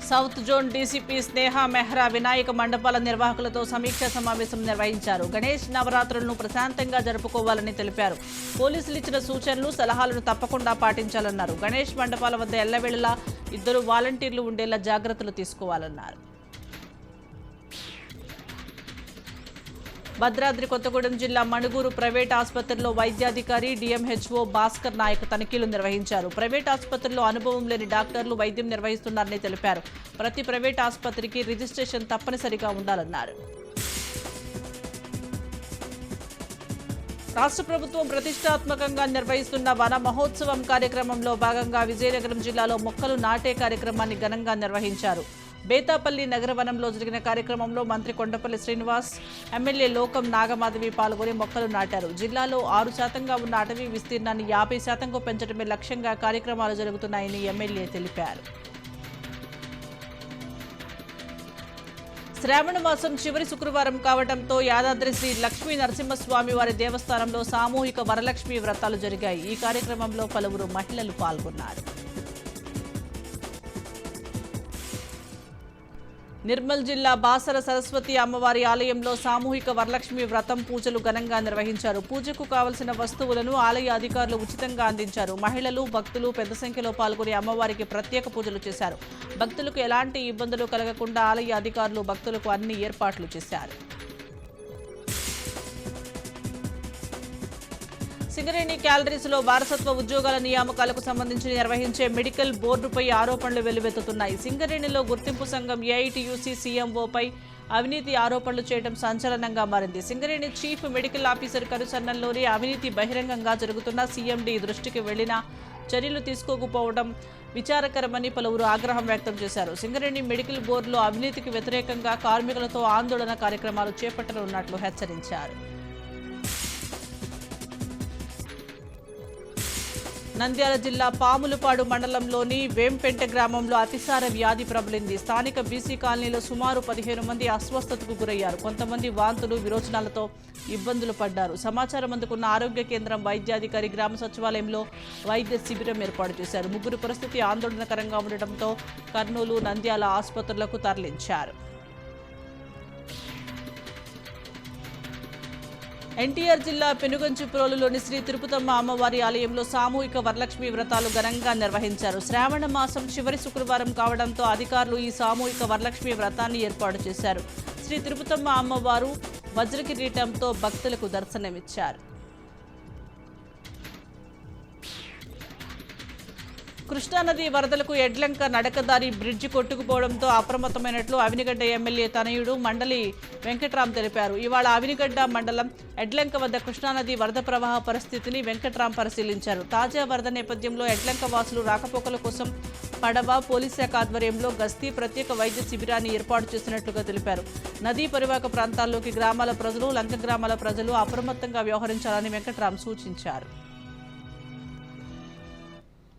South zone DCP స్నేహ మెహ్రా వినాయక మండపాల నిర్వాహకులతో సమీక్షా సమావేశం నిర్వహించారు. గణేష్ నవరాత్రులను ప్రశాంతంగా జరుపుకోవాలని తెలిపారు. పోలీసులు ఇచ్చిన సూచనలు, సలహాలను తప్పకుండా పాటించాలన్నారు. గణేష్ మండపాల వద్ద ఎల్లవేళలా 2 వాలంటీర్లు ఉండేలా జాగ్రత్తలు తీసుకోవాలన్నారు. భద్రాద్రి కొత్తగూడెం జిల్లా మణుగూరు ప్రైవేట్ ఆసుపత్రిలో వైద్యాధికారి డిఎంహెచ్ఓ భాస్కర్ నాయక్ తనిఖీలు నిర్వహించారు. ప్రైవేట్ ఆసుపత్రిలో అనుభవం లేని డాక్టర్లు వైద్యం నిర్వహిస్తున్నారని తెలిపారు. ప్రతి ప్రైవేట్ ఆసుపత్రికి రిజిస్ట్రేషన్ తప్పనిసరిగా ఉండాలన్నారు. రాష్ట్ర ప్రభుత్వం ప్రతిష్టాత్మకంగా నిర్వహిస్తున్న వన మహోత్సవం కార్యక్రమంలో భాగంగా విజయనగరం జిల్లాలో మొక్కలు నాటే కార్యక్రమాన్ని ఘనంగా నిర్వహించారు. బేతాపల్లి నగరవనంలో జరిగిన కార్యక్రమంలో మంత్రి కొండపల్లి శ్రీనివాస్, ఎమ్మెల్యే లోకం నాగమాధవి పాల్గొని మొక్కలు నాటారు. జిల్లాలో 6% ఉన్న అటవీ విస్తీర్ణాన్ని 50%కు పెంచడమే లక్ష్యంగా కార్యక్రమాలు జరుగుతున్నాయని ఎమ్మెల్యే తెలిపారు. శ్రావణ మాసం చివరి శుక్రవారం కావడంతో యాదాద్రి శ్రీ లక్ష్మీ నరసింహస్వామి వారి దేవస్థానంలో సామూహిక వరలక్ష్మి వ్రతాలు జరిగాయి. ఈ కార్యక్రమంలో పలువురు మహిళలు పాల్గొన్నారు. నిర్మల్ జిల్లా బాసర సరస్వతి అమ్మవారి ఆలయంలో సామూహిక వరలక్ష్మి వ్రతం పూజలు ఘనంగా నిర్వహించారు. పూజకు కావలసిన వస్తువులను ఆలయ అధికారులు ఉచితంగా అందించారు. మహిళలు, భక్తులు పెద్ద సంఖ్యలో పాల్గొని అమ్మవారికి ప్రత్యేక పూజలు చేశారు. భక్తులకు ఎలాంటి ఇబ్బందులు కలగకుండా ఆలయ అధికారులు భక్తులకు అన్ని ఏర్పాట్లు చేశారు. సింగరేణి క్యాలరీస్లో వారసత్వ ఉద్యోగాల నియామకాలకు సంబంధించి నిర్వహించే మెడికల్ బోర్డుపై ఆరోపణలు వెల్లువెత్తుతున్నాయి. సింగరేణిలో గుర్తింపు సంఘం ఏఐటీయూసీ సీఎంఓపై అవినీతి ఆరోపణలు చేయడం సంచలనంగా మారింది. సింగరేణి చీఫ్ మెడికల్ ఆఫీసర్ కనుసన్నల్లోనే అవినీతి బహిరంగంగా జరుగుతున్న సీఎండీ దృష్టికి వెళ్లినా చర్యలు తీసుకోకపోవడం విచారకరమని పలువురు ఆగ్రహం వ్యక్తం చేశారు. సింగరేణి మెడికల్ బోర్డులో అవినీతికి వ్యతిరేకంగా కార్మికులతో ఆందోళన కార్యక్రమాలు చేపట్టనున్నట్లు హెచ్చరించారు. నంద్యాల జిల్లా పాములపాడు మండలంలోని వేంపెంట గ్రామంలో అతిసార వ్యాధి ప్రబలింది. స్థానిక బీసీ కాలనీలో సుమారు 15 మంది అస్వస్థతకు గురయ్యారు. కొంతమంది వాంతులు, విరోచనాలతో ఇబ్బందులు పడ్డారు. సమాచారం అందుకున్న ఆరోగ్య కేంద్రం వైద్యాధికారి గ్రామ సచివాలయంలో వైద్య శిబిరం ఏర్పాటు చేశారు. 3 పరిస్థితి ఆందోళనకరంగా ఉండటంతో కర్నూలు, నంద్యాల ఆసుపత్రులకు తరలించారు. ఎన్టీఆర్ జిల్లా పెనుగంచిప్రోలులోని శ్రీ తిరుపతమ్మ అమ్మవారి ఆలయంలో సామూహిక వరలక్ష్మి వ్రతాలు ఘనంగా నిర్వహించారు. శ్రావణ మాసం చివరి శుక్రవారం కావడంతో అధికారులు ఈ సామూహిక వరలక్ష్మి వ్రతాన్ని ఏర్పాటు చేశారు. శ్రీ తిరుపతమ్మ అమ్మవారు వజ్రకిరీటంతో భక్తులకు దర్శనమిచ్చారు. కృష్ణానది వరదలకు ఎడ్లంక నడకదారి బ్రిడ్జి కొట్టుకుపోవడంతో అప్రమత్తమైనట్లు అవినిగడ్డ ఎమ్మెల్యే తనయుడు మండలి వెంకట్రాం తెలిపారు. ఇవాళ అవినిగడ్డ మండలం ఎడ్లంక వద్ద కృష్ణానది వరద ప్రవాహ పరిస్థితిని వెంకట్రాం పరిశీలించారు. తాజా వరద నేపథ్యంలో ఎడ్లంక వాసులు రాకపోకల కోసం పడవ, పోలీస్ శాఖ ఆధ్వర్యంలో గస్తీ ప్రత్యేక వైద్య శిబిరాన్ని ఏర్పాటు చేసినట్లుగా తెలిపారు. నదీ పరివాహక ప్రాంతాల్లోకి గ్రామాల ప్రజలు, లంక గ్రామాల ప్రజలు అప్రమత్తంగా వ్యవహరించాలని వెంకట్రాం సూచించారు.